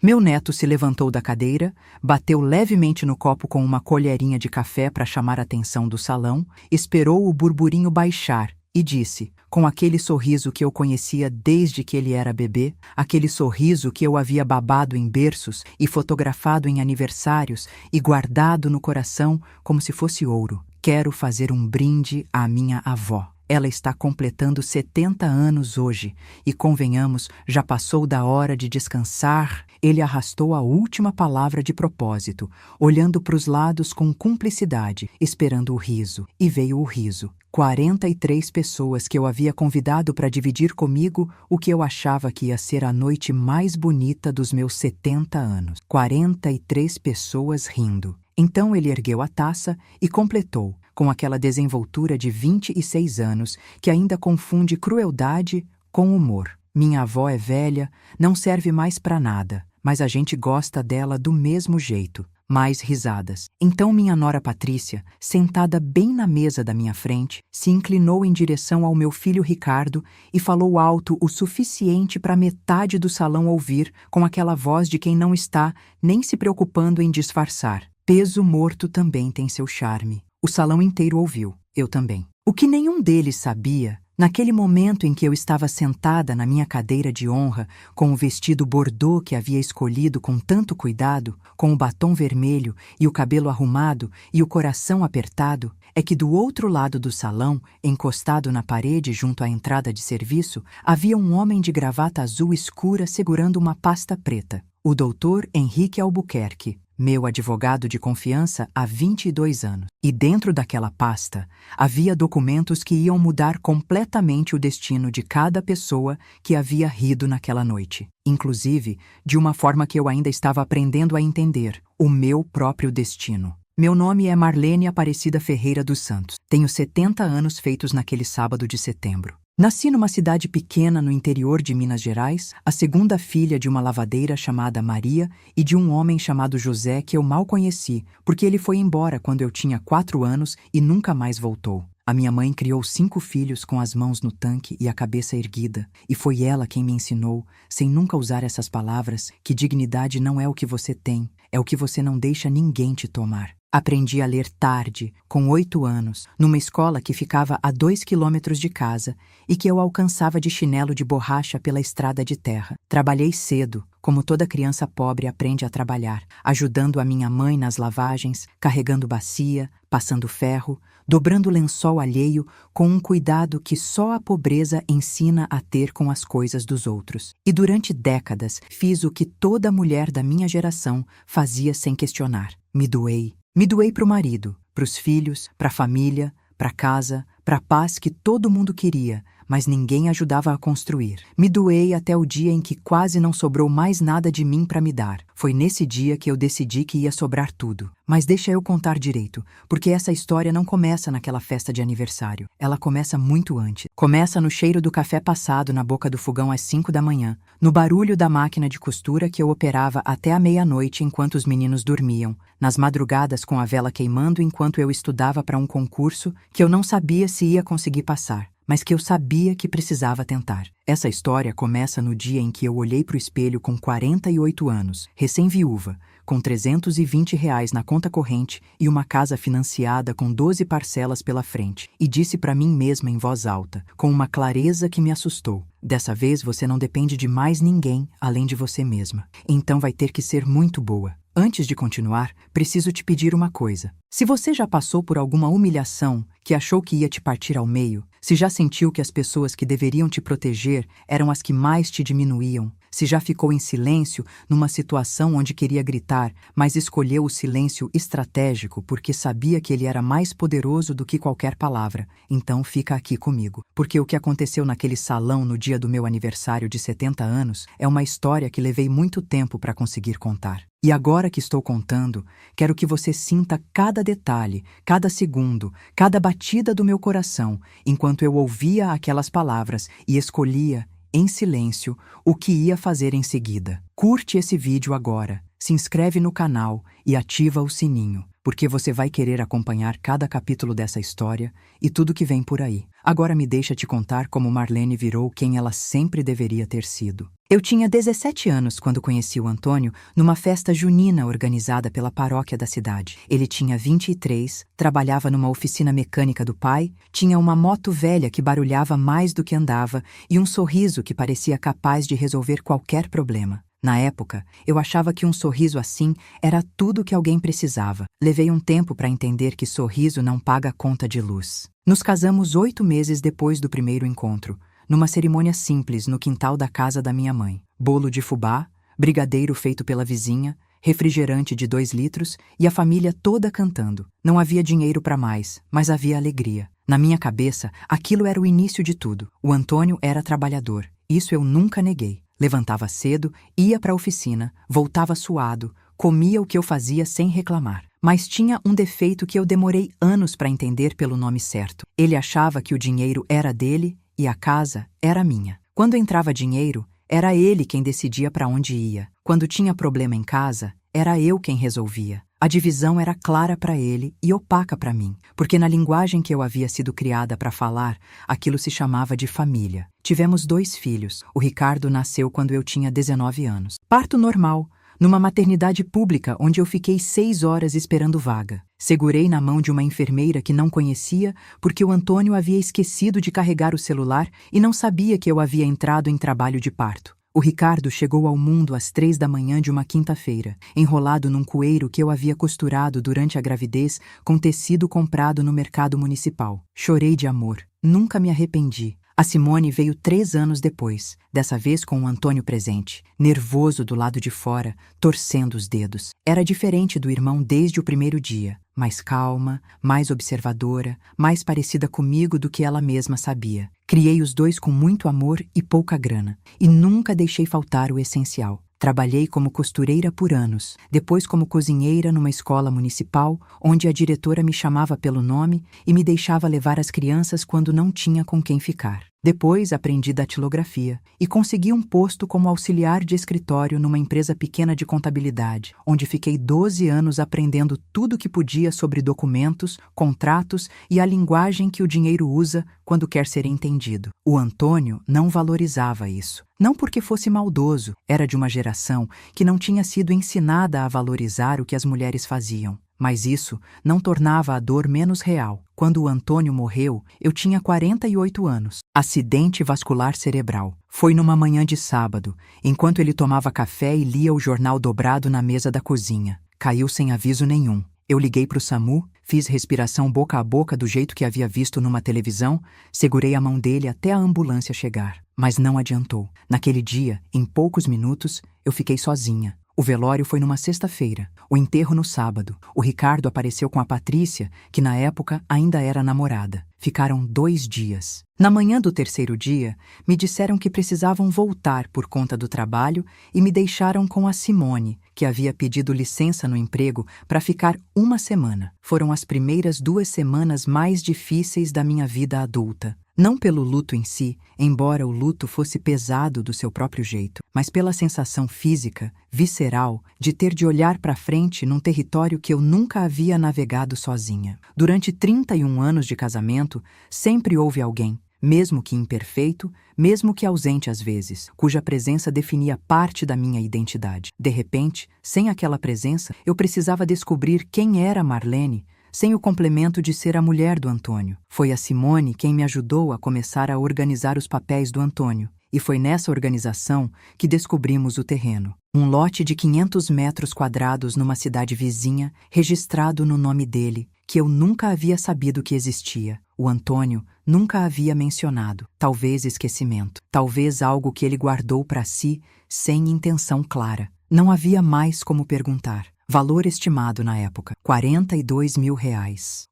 Meu neto se levantou da cadeira, bateu levemente no copo com uma colherinha de café para chamar a atenção do salão, esperou o burburinho baixar e disse, com aquele sorriso que eu conhecia desde que ele era bebê, aquele sorriso que eu havia babado em berços e fotografado em aniversários e guardado no coração como se fosse ouro: quero fazer um brinde à minha avó. Ela está completando 70 anos hoje e, convenhamos, já passou da hora de descansar. Ele arrastou a última palavra de propósito, olhando para os lados com cumplicidade, esperando o riso. E veio o riso. 43 pessoas que eu havia convidado para dividir comigo o que eu achava que ia ser a noite mais bonita dos meus 70 anos. 43 pessoas rindo. Então ele ergueu a taça e completou, com aquela desenvoltura de 26 anos que ainda confunde crueldade com humor. Minha avó é velha, não serve mais para nada, mas a gente gosta dela do mesmo jeito. Mais risadas. Então minha nora Patrícia, sentada bem na mesa da minha frente, se inclinou em direção ao meu filho Ricardo e falou alto o suficiente para metade do salão ouvir, com aquela voz de quem não está nem se preocupando em disfarçar. Peso morto também tem seu charme. O salão inteiro ouviu, eu também. O que nenhum deles sabia, naquele momento em que eu estava sentada na minha cadeira de honra, com o vestido bordô que havia escolhido com tanto cuidado, com o batom vermelho e o cabelo arrumado e o coração apertado, é que do outro lado do salão, encostado na parede junto à entrada de serviço, havia um homem de gravata azul escura segurando uma pasta preta. O doutor Henrique Albuquerque, meu advogado de confiança há 22 anos. E dentro daquela pasta havia documentos que iam mudar completamente o destino de cada pessoa que havia rido naquela noite. Inclusive, de uma forma que eu ainda estava aprendendo a entender, o meu próprio destino. Meu nome é Marlene Aparecida Ferreira dos Santos. Tenho 70 anos feitos naquele sábado de setembro. Nasci numa cidade pequena no interior de Minas Gerais, a segunda filha de uma lavadeira chamada Maria e de um homem chamado José que eu mal conheci, porque ele foi embora quando eu tinha 4 anos e nunca mais voltou. A minha mãe criou 5 filhos com as mãos no tanque e a cabeça erguida, e foi ela quem me ensinou, sem nunca usar essas palavras, que dignidade não é o que você tem, é o que você não deixa ninguém te tomar. Aprendi a ler tarde, com 8 anos, numa escola que ficava a 2 quilômetros de casa e que eu alcançava de chinelo de borracha pela estrada de terra. Trabalhei cedo, como toda criança pobre aprende a trabalhar, ajudando a minha mãe nas lavagens, carregando bacia, passando ferro, dobrando lençol alheio com um cuidado que só a pobreza ensina a ter com as coisas dos outros. E durante décadas fiz o que toda mulher da minha geração fazia sem questionar. Me doei. Me doei para o marido, para os filhos, para a família, para a casa, para a paz que todo mundo queria, mas ninguém ajudava a construir. Me doei até o dia em que quase não sobrou mais nada de mim para me dar. Foi nesse dia que eu decidi que ia sobrar tudo. Mas deixa eu contar direito, porque essa história não começa naquela festa de aniversário. Ela começa muito antes. Começa no cheiro do café passado na boca do fogão às 5 da manhã, no barulho da máquina de costura que eu operava até a meia-noite enquanto os meninos dormiam, nas madrugadas com a vela queimando enquanto eu estudava para um concurso que eu não sabia se ia conseguir passar, mas que eu sabia que precisava tentar. Essa história começa no dia em que eu olhei para o espelho com 48 anos, recém-viúva, com R$ 320 na conta corrente e uma casa financiada com 12 parcelas pela frente, e disse para mim mesma em voz alta, com uma clareza que me assustou: dessa vez você não depende de mais ninguém além de você mesma. Então vai ter que ser muito boa. Antes de continuar, preciso te pedir uma coisa. Se você já passou por alguma humilhação que achou que ia te partir ao meio, se já sentiu que as pessoas que deveriam te proteger eram as que mais te diminuíam, se já ficou em silêncio numa situação onde queria gritar, mas escolheu o silêncio estratégico porque sabia que ele era mais poderoso do que qualquer palavra, então fica aqui comigo. Porque o que aconteceu naquele salão no dia do meu aniversário de 70 anos é uma história que levei muito tempo para conseguir contar. E agora que estou contando, quero que você sinta cada detalhe, cada segundo, cada batida do meu coração, enquanto eu ouvia aquelas palavras e escolhia, em silêncio, o que ia fazer em seguida. Curte esse vídeo agora, se inscreve no canal e ativa o sininho, porque você vai querer acompanhar cada capítulo dessa história e tudo que vem por aí. Agora me deixa te contar como Marlene virou quem ela sempre deveria ter sido. Eu tinha 17 anos quando conheci o Antônio numa festa junina organizada pela paróquia da cidade. Ele tinha 23, trabalhava numa oficina mecânica do pai, tinha uma moto velha que barulhava mais do que andava e um sorriso que parecia capaz de resolver qualquer problema. Na época, eu achava que um sorriso assim era tudo que alguém precisava. Levei um tempo para entender que sorriso não paga conta de luz. Nos casamos 8 meses depois do primeiro encontro, numa cerimônia simples no quintal da casa da minha mãe. Bolo de fubá, brigadeiro feito pela vizinha, refrigerante de 2 litros e a família toda cantando. Não havia dinheiro para mais, mas havia alegria. Na minha cabeça, aquilo era o início de tudo. O Antônio era trabalhador. Isso eu nunca neguei. Levantava cedo, ia para a oficina, voltava suado, comia o que eu fazia sem reclamar. Mas tinha um defeito que eu demorei anos para entender pelo nome certo. Ele achava que o dinheiro era dele e a casa era minha. Quando entrava dinheiro, era ele quem decidia para onde ia. Quando tinha problema em casa, era eu quem resolvia. A divisão era clara para ele e opaca para mim, porque na linguagem que eu havia sido criada para falar, aquilo se chamava de família. Tivemos 2 filhos. O Ricardo nasceu quando eu tinha 19 anos. Parto normal, numa maternidade pública onde eu fiquei 6 horas esperando vaga. Segurei na mão de uma enfermeira que não conhecia porque o Antônio havia esquecido de carregar o celular e não sabia que eu havia entrado em trabalho de parto. O Ricardo chegou ao mundo às 3 da manhã de uma quinta-feira, enrolado num coeiro que eu havia costurado durante a gravidez com tecido comprado no mercado municipal. Chorei de amor. Nunca me arrependi. A Simone veio 3 anos depois, dessa vez com o Antônio presente, nervoso do lado de fora, torcendo os dedos. Era diferente do irmão desde o primeiro dia, mais calma, mais observadora, mais parecida comigo do que ela mesma sabia. Criei os 2 com muito amor e pouca grana, e nunca deixei faltar o essencial. Trabalhei como costureira por anos, depois como cozinheira numa escola municipal, onde a diretora me chamava pelo nome e me deixava levar as crianças quando não tinha com quem ficar. Depois aprendi datilografia e consegui um posto como auxiliar de escritório numa empresa pequena de contabilidade, onde fiquei 12 anos aprendendo tudo o que podia sobre documentos, contratos e a linguagem que o dinheiro usa quando quer ser entendido. O Antônio não valorizava isso. Não porque fosse maldoso, era de uma geração que não tinha sido ensinada a valorizar o que as mulheres faziam. Mas isso não tornava a dor menos real. Quando o Antônio morreu, eu tinha 48 anos. Acidente vascular cerebral. Foi numa manhã de sábado, enquanto ele tomava café e lia o jornal dobrado na mesa da cozinha. Caiu sem aviso nenhum. Eu liguei para o SAMU, fiz respiração boca a boca do jeito que havia visto numa televisão, segurei a mão dele até a ambulância chegar. Mas não adiantou. Naquele dia, em poucos minutos, eu fiquei sozinha. O velório foi numa sexta-feira, o enterro no sábado. O Ricardo apareceu com a Patrícia, que na época ainda era namorada. Ficaram 2 dias. Na manhã do 3º dia, me disseram que precisavam voltar por conta do trabalho e me deixaram com a Simone, que havia pedido licença no emprego para ficar 1 semana. Foram as primeiras 2 semanas mais difíceis da minha vida adulta. Não pelo luto em si, embora o luto fosse pesado do seu próprio jeito, mas pela sensação física, visceral, de ter de olhar para frente num território que eu nunca havia navegado sozinha. Durante 31 anos de casamento, sempre houve alguém, mesmo que imperfeito, mesmo que ausente às vezes, cuja presença definia parte da minha identidade. De repente, sem aquela presença, eu precisava descobrir quem era Marlene, sem o complemento de ser a mulher do Antônio. Foi a Simone quem me ajudou a começar a organizar os papéis do Antônio, e foi nessa organização que descobrimos o terreno. Um lote de 500 metros quadrados numa cidade vizinha, registrado no nome dele, que eu nunca havia sabido que existia. O Antônio nunca havia mencionado. Talvez esquecimento. Talvez algo que ele guardou para si, sem intenção clara. Não havia mais como perguntar. Valor estimado na época, R$42 mil.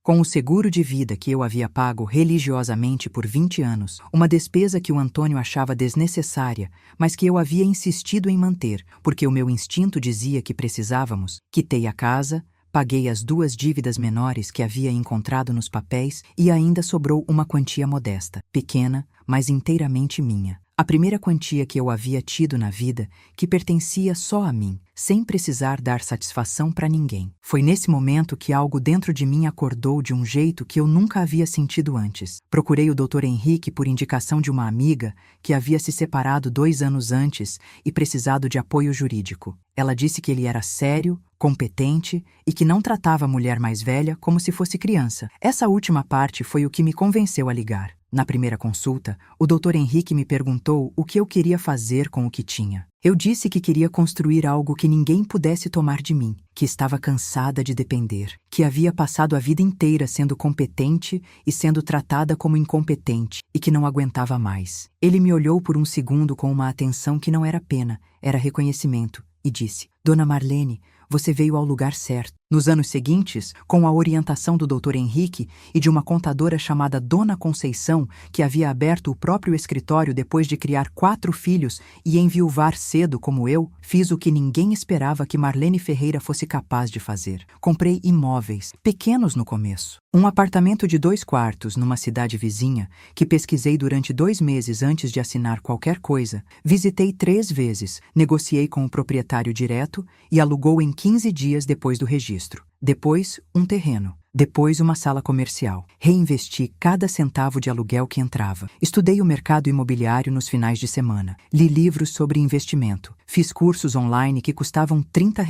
Com o seguro de vida que eu havia pago religiosamente por 20 anos, uma despesa que o Antônio achava desnecessária, mas que eu havia insistido em manter, porque o meu instinto dizia que precisávamos, quitei a casa, paguei as 2 dívidas menores que havia encontrado nos papéis e ainda sobrou uma quantia modesta, pequena, mas inteiramente minha. A primeira quantia que eu havia tido na vida, que pertencia só a mim, sem precisar dar satisfação para ninguém. Foi nesse momento que algo dentro de mim acordou de um jeito que eu nunca havia sentido antes. Procurei o Dr. Henrique por indicação de uma amiga que havia se separado 2 anos antes e precisado de apoio jurídico. Ela disse que ele era sério, competente e que não tratava a mulher mais velha como se fosse criança. Essa última parte foi o que me convenceu a ligar. Na primeira consulta, o Dr. Henrique me perguntou o que eu queria fazer com o que tinha. Eu disse que queria construir algo que ninguém pudesse tomar de mim, que estava cansada de depender, que havia passado a vida inteira sendo competente e sendo tratada como incompetente e que não aguentava mais. Ele me olhou por um segundo com uma atenção que não era pena, era reconhecimento, e disse: Dona Marlene, você veio ao lugar certo. Nos anos seguintes, com a orientação do Dr. Henrique e de uma contadora chamada Dona Conceição, que havia aberto o próprio escritório depois de criar 4 filhos e enviuvar cedo como eu, fiz o que ninguém esperava que Marlene Ferreira fosse capaz de fazer. Comprei imóveis, pequenos no começo. Um apartamento de 2 quartos numa cidade vizinha, que pesquisei durante 2 meses antes de assinar qualquer coisa. Visitei 3 vezes, negociei com o proprietário direto e alugou em 15 dias depois do registro. Depois, um terreno. Depois, uma sala comercial. Reinvesti cada centavo de aluguel que entrava. Estudei o mercado imobiliário nos finais de semana. Li livros sobre investimento. Fiz cursos online que custavam R$ 30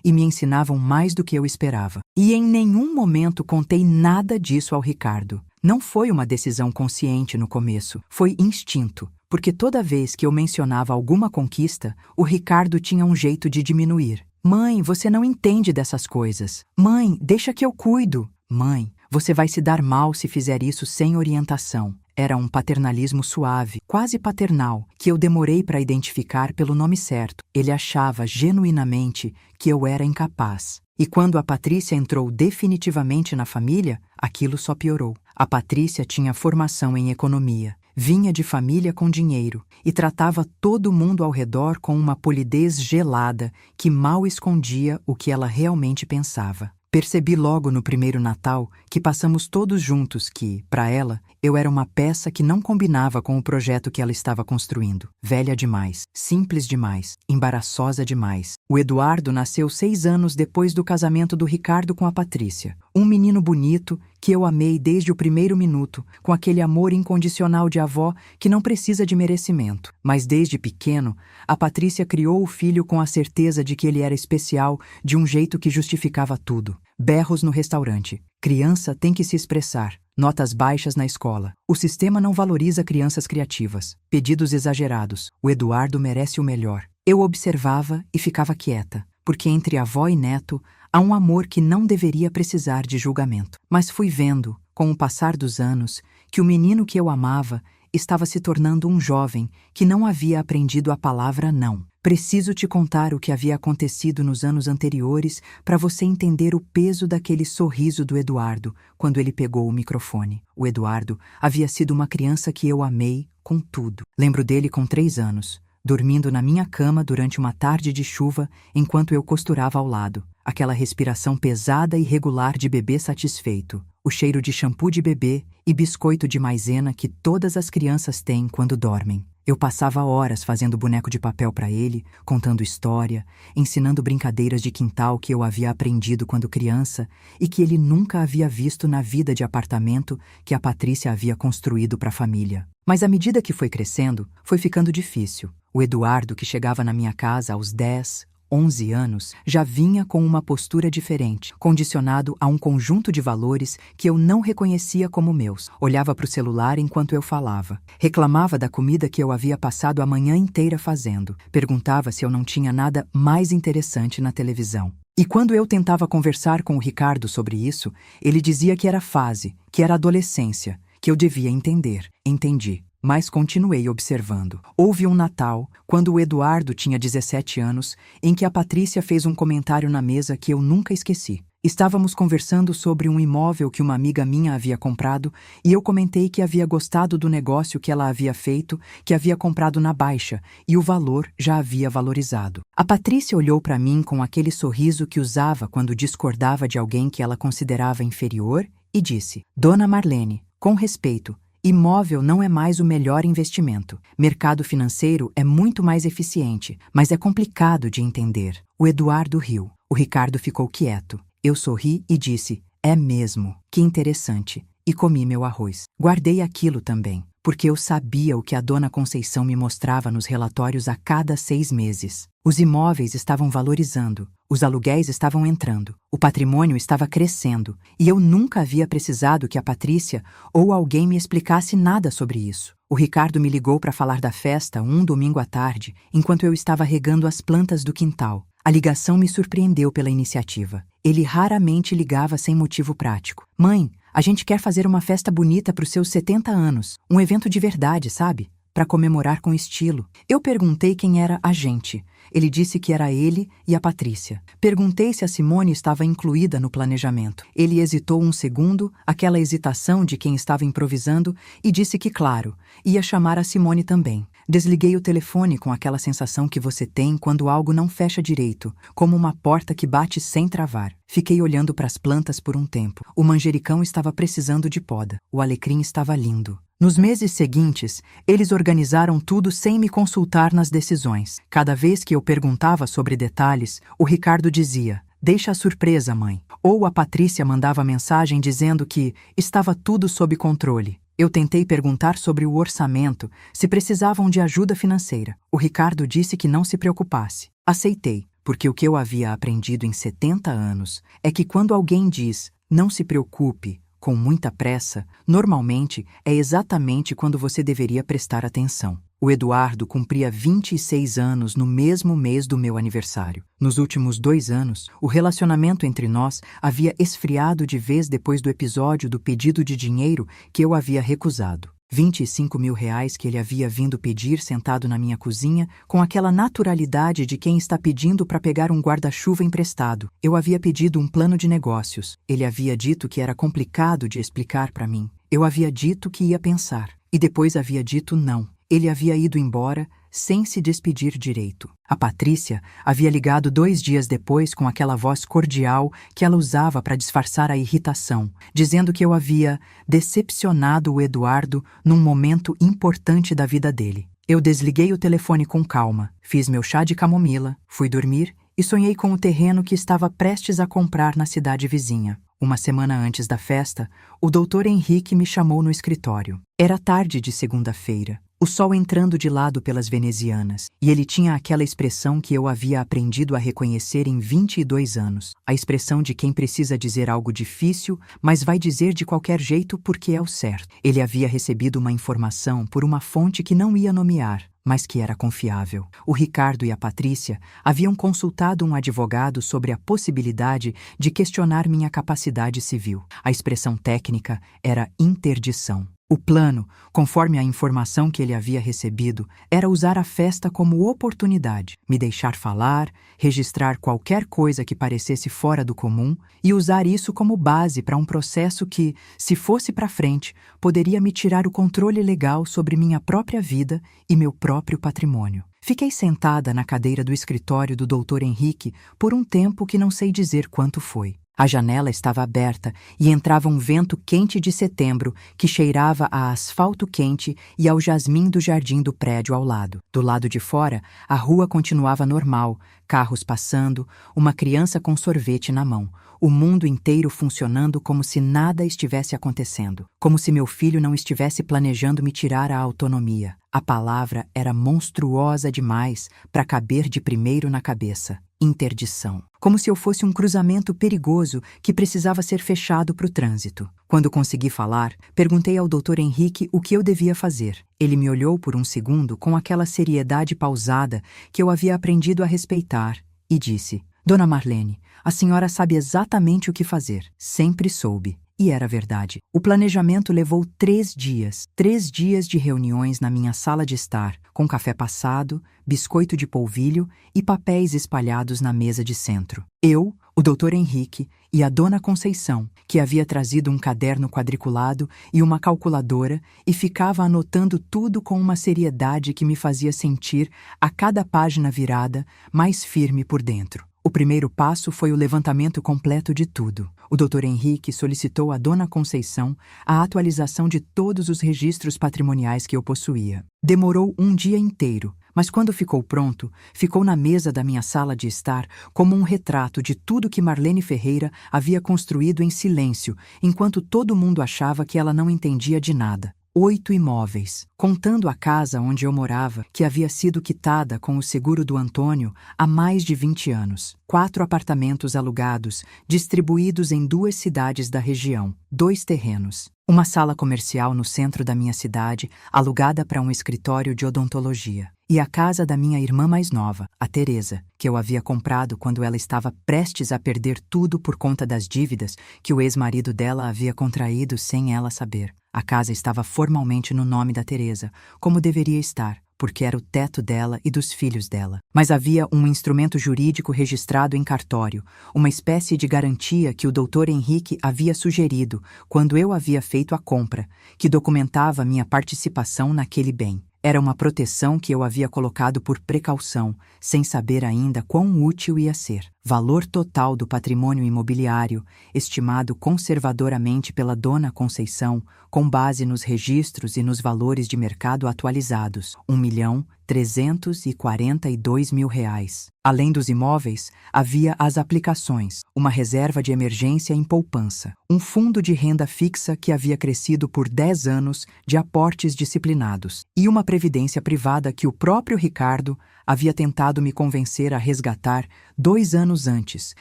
e me ensinavam mais do que eu esperava. E em nenhum momento contei nada disso ao Ricardo. Não foi uma decisão consciente no começo. Foi instinto. Porque toda vez que eu mencionava alguma conquista, o Ricardo tinha um jeito de diminuir. Mãe, você não entende dessas coisas. Mãe, deixa que eu cuido. Mãe, você vai se dar mal se fizer isso sem orientação. Era um paternalismo suave, quase paternal, que eu demorei para identificar pelo nome certo. Ele achava genuinamente que eu era incapaz. E quando a Patrícia entrou definitivamente na família, aquilo só piorou. A Patrícia tinha formação em economia. Vinha de família com dinheiro e tratava todo mundo ao redor com uma polidez gelada que mal escondia o que ela realmente pensava. Percebi logo no primeiro Natal que passamos todos juntos que, para ela, eu era uma peça que não combinava com o projeto que ela estava construindo. Velha demais, simples demais, embaraçosa demais. O Eduardo nasceu 6 anos depois do casamento do Ricardo com a Patrícia. Um menino bonito que eu amei desde o primeiro minuto, com aquele amor incondicional de avó que não precisa de merecimento. Mas desde pequeno, a Patrícia criou o filho com a certeza de que ele era especial de um jeito que justificava tudo. Berros no restaurante. Criança tem que se expressar. Notas baixas na escola. O sistema não valoriza crianças criativas. Pedidos exagerados. O Eduardo merece o melhor. Eu observava e ficava quieta, porque entre avó e neto há um amor que não deveria precisar de julgamento. Mas fui vendo, com o passar dos anos, que o menino que eu amava estava se tornando um jovem que não havia aprendido a palavra não. Preciso te contar o que havia acontecido nos anos anteriores para você entender o peso daquele sorriso do Eduardo quando ele pegou o microfone. O Eduardo havia sido uma criança que eu amei com tudo. Lembro dele com 3 anos, dormindo na minha cama durante uma tarde de chuva enquanto eu costurava ao lado. Aquela respiração pesada e regular de bebê satisfeito. O cheiro de shampoo de bebê e biscoito de maisena que todas as crianças têm quando dormem. Eu passava horas fazendo boneco de papel para ele, contando história, ensinando brincadeiras de quintal que eu havia aprendido quando criança e que ele nunca havia visto na vida de apartamento que a Patrícia havia construído para a família. Mas à medida que foi crescendo, foi ficando difícil. O Eduardo, que chegava na minha casa aos 10, 11 anos, já vinha com uma postura diferente, condicionado a um conjunto de valores que eu não reconhecia como meus. Olhava para o celular enquanto eu falava. Reclamava da comida que eu havia passado a manhã inteira fazendo. Perguntava se eu não tinha nada mais interessante na televisão. E quando eu tentava conversar com o Ricardo sobre isso, ele dizia que era fase, que era adolescência, que eu devia entender. Entendi. Mas continuei observando. Houve um Natal, quando o Eduardo tinha 17 anos, em que a Patrícia fez um comentário na mesa que eu nunca esqueci. Estávamos conversando sobre um imóvel que uma amiga minha havia comprado e eu comentei que havia gostado do negócio que ela havia feito, que havia comprado na baixa e o valor já havia valorizado. A Patrícia olhou para mim com aquele sorriso que usava quando discordava de alguém que ela considerava inferior e disse: Dona Marlene, com respeito, Imóvel não é mais o melhor investimento. Mercado financeiro é muito mais eficiente, mas é complicado de entender. O Eduardo riu. O Ricardo ficou quieto. Eu sorri e disse: é mesmo. Que interessante. E comi meu arroz. Guardei aquilo também, porque eu sabia o que a dona Conceição me mostrava nos relatórios a cada 6 meses. Os imóveis estavam valorizando, os aluguéis estavam entrando, o patrimônio estava crescendo, e eu nunca havia precisado que a Patrícia ou alguém me explicasse nada sobre isso. O Ricardo me ligou para falar da festa um domingo à tarde, enquanto eu estava regando as plantas do quintal. A ligação me surpreendeu pela iniciativa. Ele raramente ligava sem motivo prático. Mãe, a gente quer fazer uma festa bonita para os seus 70 anos. Um evento de verdade, sabe? Para comemorar com estilo. Eu perguntei quem era a gente. Ele disse que era ele e a Patrícia. Perguntei se a Simone estava incluída no planejamento. Ele hesitou um segundo, aquela hesitação de quem estava improvisando, e disse que, claro, ia chamar a Simone também. Desliguei o telefone com aquela sensação que você tem quando algo não fecha direito, como uma porta que bate sem travar. Fiquei olhando para as plantas por um tempo. O manjericão estava precisando de poda. O alecrim estava lindo. Nos meses seguintes, eles organizaram tudo sem me consultar nas decisões. Cada vez que eu perguntava sobre detalhes, o Ricardo dizia: deixa a surpresa, mãe. Ou a Patrícia mandava mensagem dizendo que estava tudo sob controle. Eu tentei perguntar sobre o orçamento, se precisavam de ajuda financeira. O Ricardo disse que não se preocupasse. Aceitei, porque o que eu havia aprendido em 70 anos é que quando alguém diz não se preocupe, com muita pressa, normalmente é exatamente quando você deveria prestar atenção. O Eduardo cumpria 26 anos no mesmo mês do meu aniversário. Nos últimos 2 anos, o relacionamento entre nós havia esfriado de vez depois do episódio do pedido de dinheiro que eu havia recusado. 25 mil reais que ele havia vindo pedir sentado na minha cozinha com aquela naturalidade de quem está pedindo para pegar um guarda-chuva emprestado. Eu havia pedido um plano de negócios. Ele havia dito que era complicado de explicar para mim. Eu havia dito que ia pensar. E depois havia dito não. Ele havia ido embora sem se despedir direito. A Patrícia havia ligado 2 dias depois com aquela voz cordial que ela usava para disfarçar a irritação, dizendo que eu havia decepcionado o Eduardo num momento importante da vida dele. Eu desliguei o telefone com calma, fiz meu chá de camomila, fui dormir e sonhei com o terreno que estava prestes a comprar na cidade vizinha. Uma semana antes da festa, o Dr. Henrique me chamou no escritório. Era tarde de segunda-feira. O sol entrando de lado pelas venezianas, e ele tinha aquela expressão que eu havia aprendido a reconhecer em 22 anos. A expressão de quem precisa dizer algo difícil, mas vai dizer de qualquer jeito porque é o certo. Ele havia recebido uma informação por uma fonte que não ia nomear, mas que era confiável. O Ricardo e a Patrícia haviam consultado um advogado sobre a possibilidade de questionar minha capacidade civil. A expressão técnica era interdição. O plano, conforme a informação que ele havia recebido, era usar a festa como oportunidade, me deixar falar, registrar qualquer coisa que parecesse fora do comum e usar isso como base para um processo que, se fosse para frente, poderia me tirar o controle legal sobre minha própria vida e meu próprio patrimônio. Fiquei sentada na cadeira do escritório do Dr. Henrique por um tempo que não sei dizer quanto foi. A janela estava aberta e entrava um vento quente de setembro que cheirava a asfalto quente e ao jasmim do jardim do prédio ao lado. Do lado de fora, a rua continuava normal, carros passando, uma criança com sorvete na mão, o mundo inteiro funcionando como se nada estivesse acontecendo, como se meu filho não estivesse planejando me tirar a autonomia. A palavra era monstruosa demais para caber de primeiro na cabeça. Interdição. Como se eu fosse um cruzamento perigoso que precisava ser fechado para o trânsito. Quando consegui falar, perguntei ao Dr. Henrique o que eu devia fazer. Ele me olhou por um segundo com aquela seriedade pausada que eu havia aprendido a respeitar e disse: Dona Marlene, a senhora sabe exatamente o que fazer. Sempre soube. E era verdade. O planejamento levou 3 dias. 3 dias de reuniões na minha sala de estar, com café passado, biscoito de polvilho e papéis espalhados na mesa de centro. Eu, o Dr. Henrique e a Dona Conceição, que havia trazido um caderno quadriculado e uma calculadora e ficava anotando tudo com uma seriedade que me fazia sentir, a cada página virada, mais firme por dentro. O primeiro passo foi o levantamento completo de tudo. O Dr. Henrique solicitou à Dona Conceição a atualização de todos os registros patrimoniais que eu possuía. Demorou um dia inteiro, mas quando ficou pronto, ficou na mesa da minha sala de estar como um retrato de tudo que Marlene Ferreira havia construído em silêncio, enquanto todo mundo achava que ela não entendia de nada. 8 imóveis, contando a casa onde eu morava, que havia sido quitada com o seguro do Antônio há mais de 20 anos. 4 apartamentos alugados, distribuídos em 2 cidades da região, 2 terrenos. Uma sala comercial no centro da minha cidade, alugada para um escritório de odontologia. E a casa da minha irmã mais nova, a Teresa, que eu havia comprado quando ela estava prestes a perder tudo por conta das dívidas que o ex-marido dela havia contraído sem ela saber. A casa estava formalmente no nome da Teresa, como deveria estar, porque era o teto dela e dos filhos dela. Mas havia um instrumento jurídico registrado em cartório, uma espécie de garantia que o Dr. Henrique havia sugerido quando eu havia feito a compra, que documentava minha participação naquele bem. Era uma proteção que eu havia colocado por precaução, sem saber ainda quão útil ia ser. Valor total do patrimônio imobiliário, estimado conservadoramente pela Dona Conceição, com base nos registros e nos valores de mercado atualizados, R$ 1.342.000. Além dos imóveis, havia as aplicações, uma reserva de emergência em poupança, um fundo de renda fixa que havia crescido por 10 anos de aportes disciplinados e uma previdência privada que o próprio Ricardo havia tentado me convencer a resgatar 2 anos antes,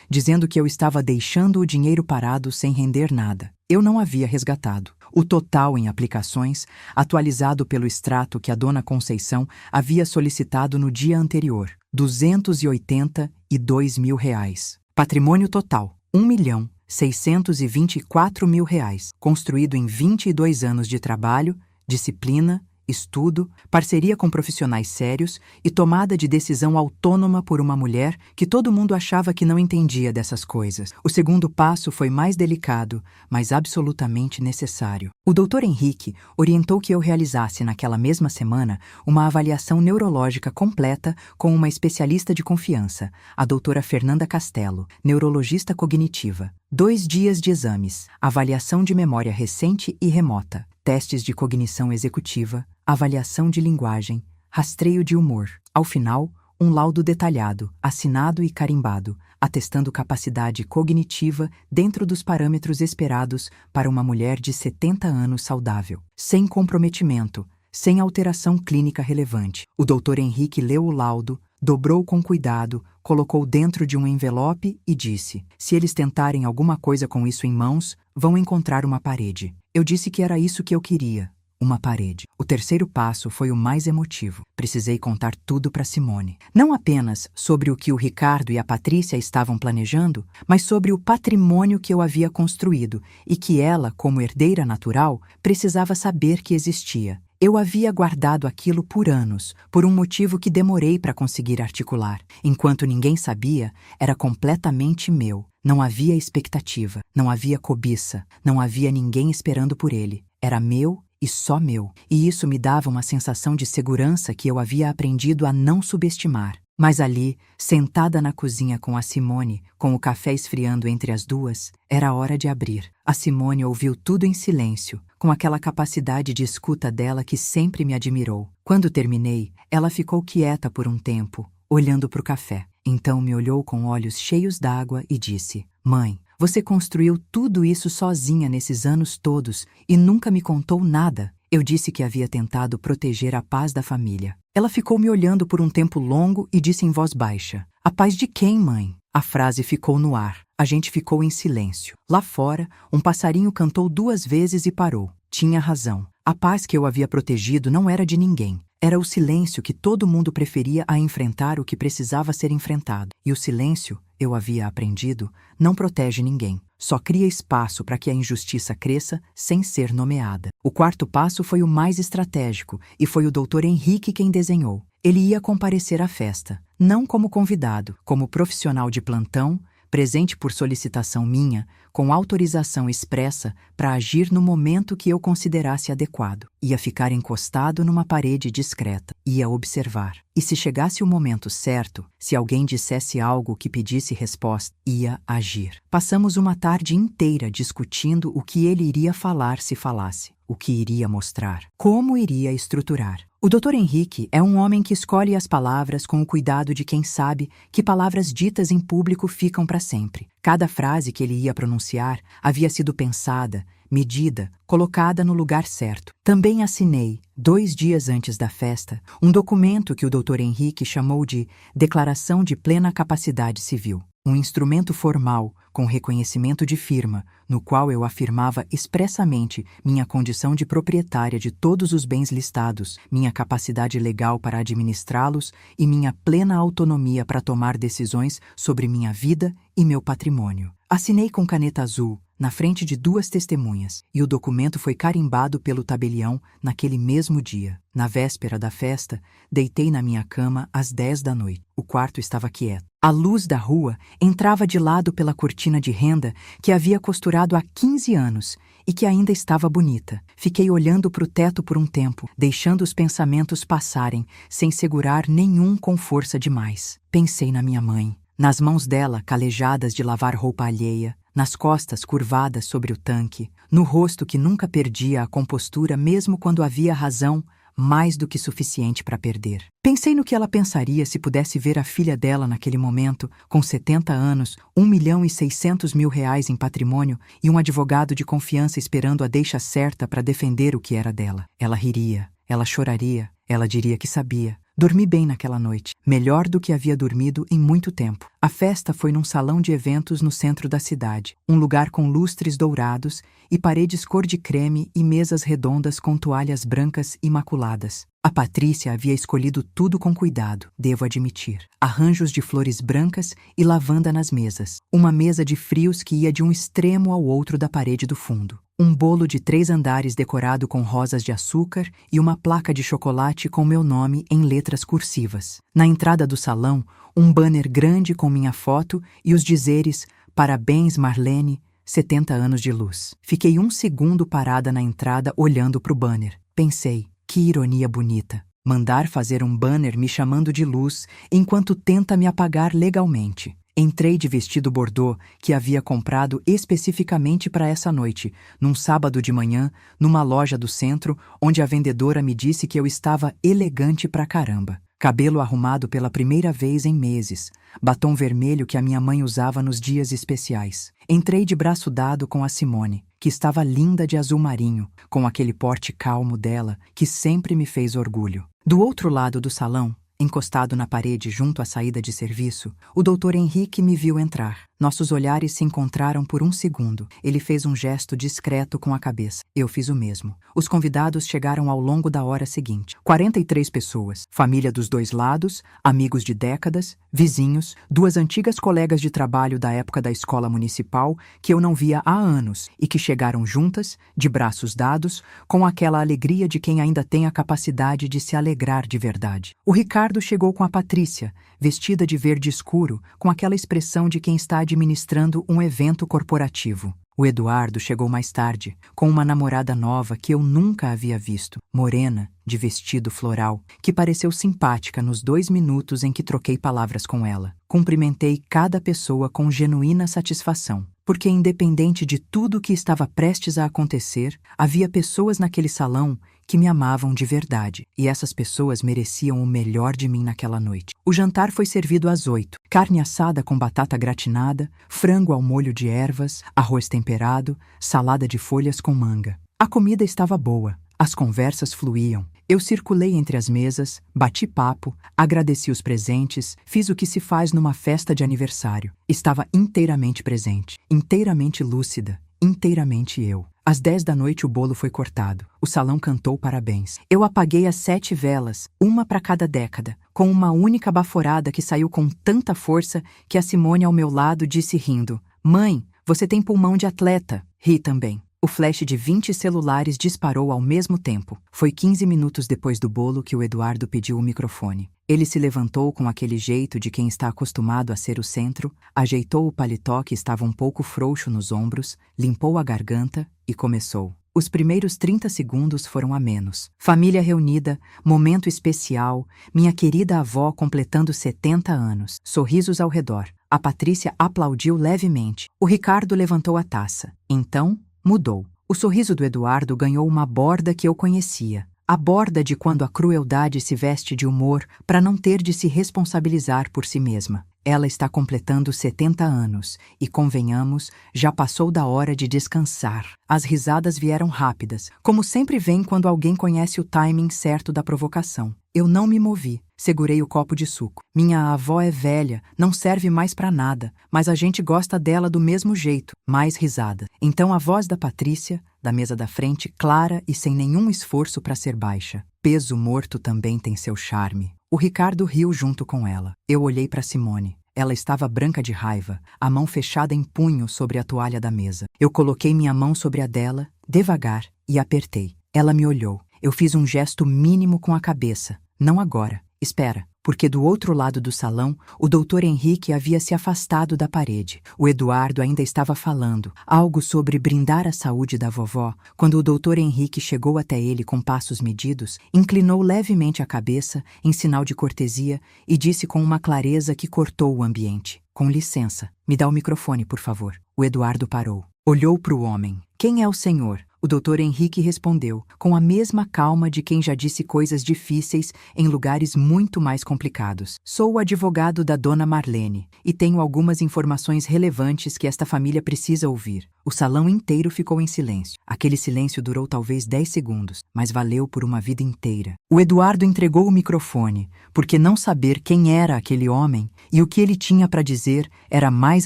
dizendo que eu estava deixando o dinheiro parado sem render nada. Eu não havia resgatado. O total em aplicações, atualizado pelo extrato que a Dona Conceição havia solicitado no dia anterior, R$ 282.000. Patrimônio total, R$ 1.624.000, construído em 22 anos de trabalho, disciplina, estudo, parceria com profissionais sérios e tomada de decisão autônoma por uma mulher que todo mundo achava que não entendia dessas coisas. O segundo passo foi mais delicado, mas absolutamente necessário. O Dr. Henrique orientou que eu realizasse naquela mesma semana uma avaliação neurológica completa com uma especialista de confiança, a doutora Fernanda Castelo, neurologista cognitiva. 2 dias de exames, avaliação de memória recente e remota, testes de cognição executiva, avaliação de linguagem, rastreio de humor. Ao final, um laudo detalhado, assinado e carimbado, atestando capacidade cognitiva dentro dos parâmetros esperados para uma mulher de 70 anos saudável, sem comprometimento, sem alteração clínica relevante. O Dr. Henrique leu o laudo, dobrou com cuidado, colocou dentro de um envelope e disse: se eles tentarem alguma coisa com isso em mãos, vão encontrar uma parede. Eu disse que era isso que eu queria, uma parede. O terceiro passo foi o mais emotivo. Precisei contar tudo para Simone. Não apenas sobre o que o Ricardo e a Patrícia estavam planejando, mas sobre o patrimônio que eu havia construído e que ela, como herdeira natural, precisava saber que existia. Eu havia guardado aquilo por anos, por um motivo que demorei para conseguir articular. Enquanto ninguém sabia, era completamente meu. Não havia expectativa, não havia cobiça, não havia ninguém esperando por ele. Era meu e só meu. E isso me dava uma sensação de segurança que eu havia aprendido a não subestimar. Mas ali, sentada na cozinha com a Simone, com o café esfriando entre as duas, era hora de abrir. A Simone ouviu tudo em silêncio, com aquela capacidade de escuta dela que sempre me admirou. Quando terminei, ela ficou quieta por um tempo, olhando para o café. Então me olhou com olhos cheios d'água e disse: Mãe, você construiu tudo isso sozinha nesses anos todos e nunca me contou nada. Eu disse que havia tentado proteger a paz da família. Ela ficou me olhando por um tempo longo e disse em voz baixa: A paz de quem, mãe? A frase ficou no ar. A gente ficou em silêncio. Lá fora, um passarinho cantou 2 vezes e parou. Tinha razão. A paz que eu havia protegido não era de ninguém. Era o silêncio que todo mundo preferia a enfrentar o que precisava ser enfrentado. E o silêncio, eu havia aprendido, não protege ninguém. Só cria espaço para que a injustiça cresça sem ser nomeada. O quarto passo foi o mais estratégico e foi o Dr. Henrique quem desenhou. Ele ia comparecer à festa, não como convidado, como profissional de plantão, presente por solicitação minha, com autorização expressa para agir no momento que eu considerasse adequado. Ia ficar encostado numa parede discreta, ia observar. E se chegasse o momento certo, se alguém dissesse algo que pedisse resposta, ia agir. Passamos uma tarde inteira discutindo o que ele iria falar se falasse, o que iria mostrar, como iria estruturar. O Dr. Henrique é um homem que escolhe as palavras com o cuidado de quem sabe que palavras ditas em público ficam para sempre. Cada frase que ele ia pronunciar havia sido pensada, medida, colocada no lugar certo. Também assinei, 2 dias antes da festa, um documento que o Dr. Henrique chamou de Declaração de Plena Capacidade Civil. Um instrumento formal, com reconhecimento de firma, no qual eu afirmava expressamente minha condição de proprietária de todos os bens listados, minha capacidade legal para administrá-los e minha plena autonomia para tomar decisões sobre minha vida e meu patrimônio. Assinei com caneta azul, na frente de 2 testemunhas, e o documento foi carimbado pelo tabelião naquele mesmo dia. Na véspera da festa, deitei na minha cama às 10 da noite. O quarto estava quieto. A luz da rua entrava de lado pela cortina de renda que havia costurado há 15 anos e que ainda estava bonita. Fiquei olhando para o teto por um tempo, deixando os pensamentos passarem, sem segurar nenhum com força demais. Pensei na minha mãe, nas mãos dela calejadas de lavar roupa alheia, nas costas curvadas sobre o tanque, no rosto que nunca perdia a compostura mesmo quando havia razão mais do que suficiente para perder. Pensei no que ela pensaria se pudesse ver a filha dela naquele momento, com 70 anos, 1.600.000 reais em patrimônio e um advogado de confiança esperando a deixa certa para defender o que era dela. Ela riria, ela choraria, ela diria que sabia. Dormi bem naquela noite, melhor do que havia dormido em muito tempo. A festa foi num salão de eventos no centro da cidade, um lugar com lustres dourados e paredes cor de creme e mesas redondas com toalhas brancas imaculadas. A Patrícia havia escolhido tudo com cuidado, devo admitir. Arranjos de flores brancas e lavanda nas mesas. Uma mesa de frios que ia de um extremo ao outro da parede do fundo. Um bolo de 3 andares decorado com rosas de açúcar e uma placa de chocolate com meu nome em letras cursivas. Na entrada do salão, um banner grande com minha foto e os dizeres Parabéns, Marlene, 70 anos de luz. Fiquei 1 segundo parada na entrada olhando para o banner. Pensei, que ironia bonita. Mandar fazer um banner me chamando de luz enquanto tenta me apagar legalmente. Entrei de vestido bordô que havia comprado especificamente para essa noite, num sábado de manhã, numa loja do centro, onde a vendedora me disse que eu estava elegante pra caramba. Cabelo arrumado pela primeira vez em meses, batom vermelho que a minha mãe usava nos dias especiais. Entrei de braço dado com a Simone, que estava linda de azul marinho, com aquele porte calmo dela que sempre me fez orgulho. Do outro lado do salão, encostado na parede junto à saída de serviço, o Dr. Henrique me viu entrar. Nossos olhares se encontraram por 1 segundo. Ele fez um gesto discreto com a cabeça. Eu fiz o mesmo. Os convidados chegaram ao longo da hora seguinte. 43 pessoas. Família dos 2 lados, amigos de décadas, vizinhos, 2 antigas colegas de trabalho da época da escola municipal que eu não via há anos e que chegaram juntas, de braços dados, com aquela alegria de quem ainda tem a capacidade de se alegrar de verdade. O Ricardo chegou com a Patrícia, vestida de verde escuro, com aquela expressão de quem está administrando um evento corporativo. O Eduardo chegou mais tarde, com uma namorada nova que eu nunca havia visto, morena, de vestido floral, que pareceu simpática nos 2 minutos em que troquei palavras com ela. Cumprimentei cada pessoa com genuína satisfação, porque independente de tudo o que estava prestes a acontecer, havia pessoas naquele salão que me amavam de verdade, e essas pessoas mereciam o melhor de mim naquela noite. O jantar foi servido às 8. Carne assada com batata gratinada, frango ao molho de ervas, arroz temperado, salada de folhas com manga. A comida estava boa, as conversas fluíam. Eu circulei entre as mesas, bati papo, agradeci os presentes, fiz o que se faz numa festa de aniversário. Estava inteiramente presente, inteiramente lúcida, inteiramente eu. Às 10 da noite o bolo foi cortado. O salão cantou parabéns. Eu apaguei as 7 velas, uma para cada década, com uma única baforada que saiu com tanta força que a Simone ao meu lado disse rindo: "Mãe, você tem pulmão de atleta." Ri também. O flash de 20 celulares disparou ao mesmo tempo. Foi 15 minutos depois do bolo que o Eduardo pediu o microfone. Ele se levantou com aquele jeito de quem está acostumado a ser o centro, ajeitou o paletó que estava um pouco frouxo nos ombros, limpou a garganta e começou. Os primeiros 30 segundos foram amenos. Família reunida, momento especial, minha querida avó completando 70 anos. Sorrisos ao redor. A Patrícia aplaudiu levemente. O Ricardo levantou a taça. Então, mudou. O sorriso do Eduardo ganhou uma borda que eu conhecia. A borda de quando a crueldade se veste de humor para não ter de se responsabilizar por si mesma. Ela está completando 70 anos e, convenhamos, já passou da hora de descansar. As risadas vieram rápidas, como sempre vem quando alguém conhece o timing certo da provocação. Eu não me movi. Segurei o copo de suco. Minha avó é velha, não serve mais para nada, mas a gente gosta dela do mesmo jeito. Mais risada. Então a voz da Patrícia, da mesa da frente, clara e sem nenhum esforço para ser baixa. Peso morto também tem seu charme. O Ricardo riu junto com ela. Eu olhei para Simone. Ela estava branca de raiva, a mão fechada em punho sobre a toalha da mesa. Eu coloquei minha mão sobre a dela, devagar, e apertei. Ela me olhou. Eu fiz um gesto mínimo com a cabeça. Não agora. Espera, porque do outro lado do salão, o Dr. Henrique havia se afastado da parede. O Eduardo ainda estava falando, algo sobre brindar a saúde da vovó, quando o Dr. Henrique chegou até ele com passos medidos, inclinou levemente a cabeça, em sinal de cortesia, e disse com uma clareza que cortou o ambiente. Com licença, me dá o microfone, por favor. O Eduardo parou. Olhou para o homem. Quem é o senhor? O Dr. Henrique respondeu, com a mesma calma de quem já disse coisas difíceis em lugares muito mais complicados. Sou o advogado da dona Marlene e tenho algumas informações relevantes que esta família precisa ouvir. O salão inteiro ficou em silêncio. Aquele silêncio durou talvez 10 segundos, mas valeu por uma vida inteira. O Eduardo entregou o microfone, porque não saber quem era aquele homem e o que ele tinha para dizer era mais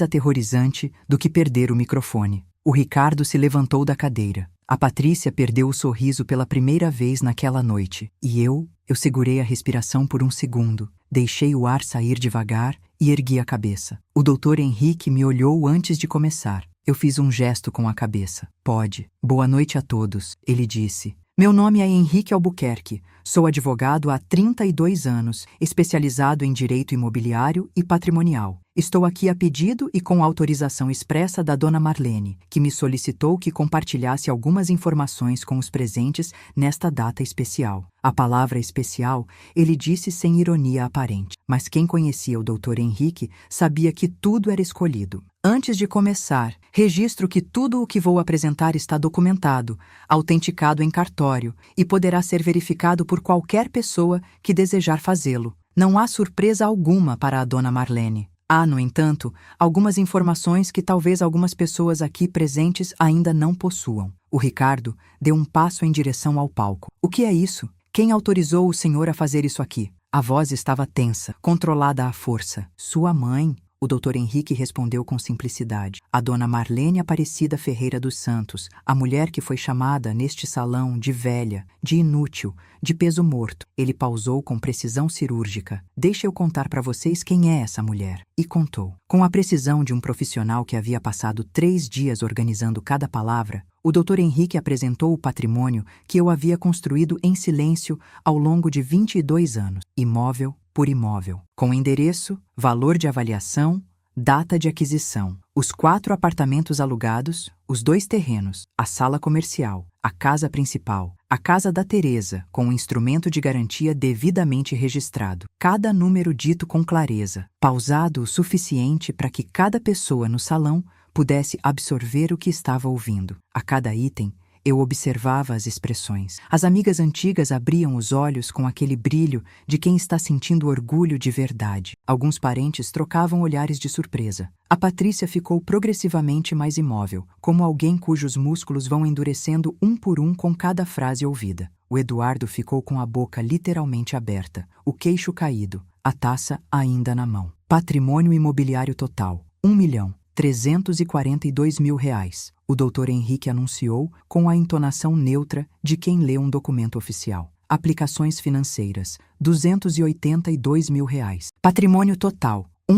aterrorizante do que perder o microfone. O Ricardo se levantou da cadeira. A Patrícia perdeu o sorriso pela primeira vez naquela noite. E eu segurei a respiração por um segundo, deixei o ar sair devagar e ergui a cabeça. O Dr. Henrique me olhou antes de começar. Eu fiz um gesto com a cabeça. Pode. Boa noite a todos, ele disse. Meu nome é Henrique Albuquerque. Sou advogado há 32 anos, especializado em direito imobiliário e patrimonial. Estou aqui a pedido e com autorização expressa da dona Marlene, que me solicitou que compartilhasse algumas informações com os presentes nesta data especial. A palavra especial ele disse sem ironia aparente, mas quem conhecia o Dr. Henrique sabia que tudo era escolhido. Antes de começar, registro que tudo o que vou apresentar está documentado, autenticado em cartório e poderá ser verificado por qualquer pessoa que desejar fazê-lo. Não há surpresa alguma para a dona Marlene. Há, no entanto, algumas informações que talvez algumas pessoas aqui presentes ainda não possuam. O Ricardo deu um passo em direção ao palco. O que é isso? Quem autorizou o senhor a fazer isso aqui? A voz estava tensa, controlada à força. Sua mãe? O Dr. Henrique respondeu com simplicidade. A dona Marlene Aparecida Ferreira dos Santos, a mulher que foi chamada neste salão de velha, de inútil, de peso morto. Ele pausou com precisão cirúrgica. Deixa eu contar para vocês quem é essa mulher. E contou. Com a precisão de um profissional que havia passado 3 dias organizando cada palavra, o Dr. Henrique apresentou o patrimônio que eu havia construído em silêncio ao longo de 22 anos, imóvel por imóvel, com endereço, valor de avaliação, data de aquisição, os 4 apartamentos alugados, os 2 terrenos, a sala comercial, a casa principal, a casa da Teresa, com um instrumento de garantia devidamente registrado, cada número dito com clareza, pausado o suficiente para que cada pessoa no salão pudesse absorver o que estava ouvindo. A cada item, eu observava as expressões. As amigas antigas abriam os olhos com aquele brilho de quem está sentindo orgulho de verdade. Alguns parentes trocavam olhares de surpresa. A Patrícia ficou progressivamente mais imóvel, como alguém cujos músculos vão endurecendo um por um com cada frase ouvida. O Eduardo ficou com a boca literalmente aberta, o queixo caído, a taça ainda na mão. Patrimônio imobiliário total, R$ 1.342.000. O Dr. Henrique anunciou com a entonação neutra de quem lê um documento oficial. Aplicações financeiras, R$ 282.000. Patrimônio total, R$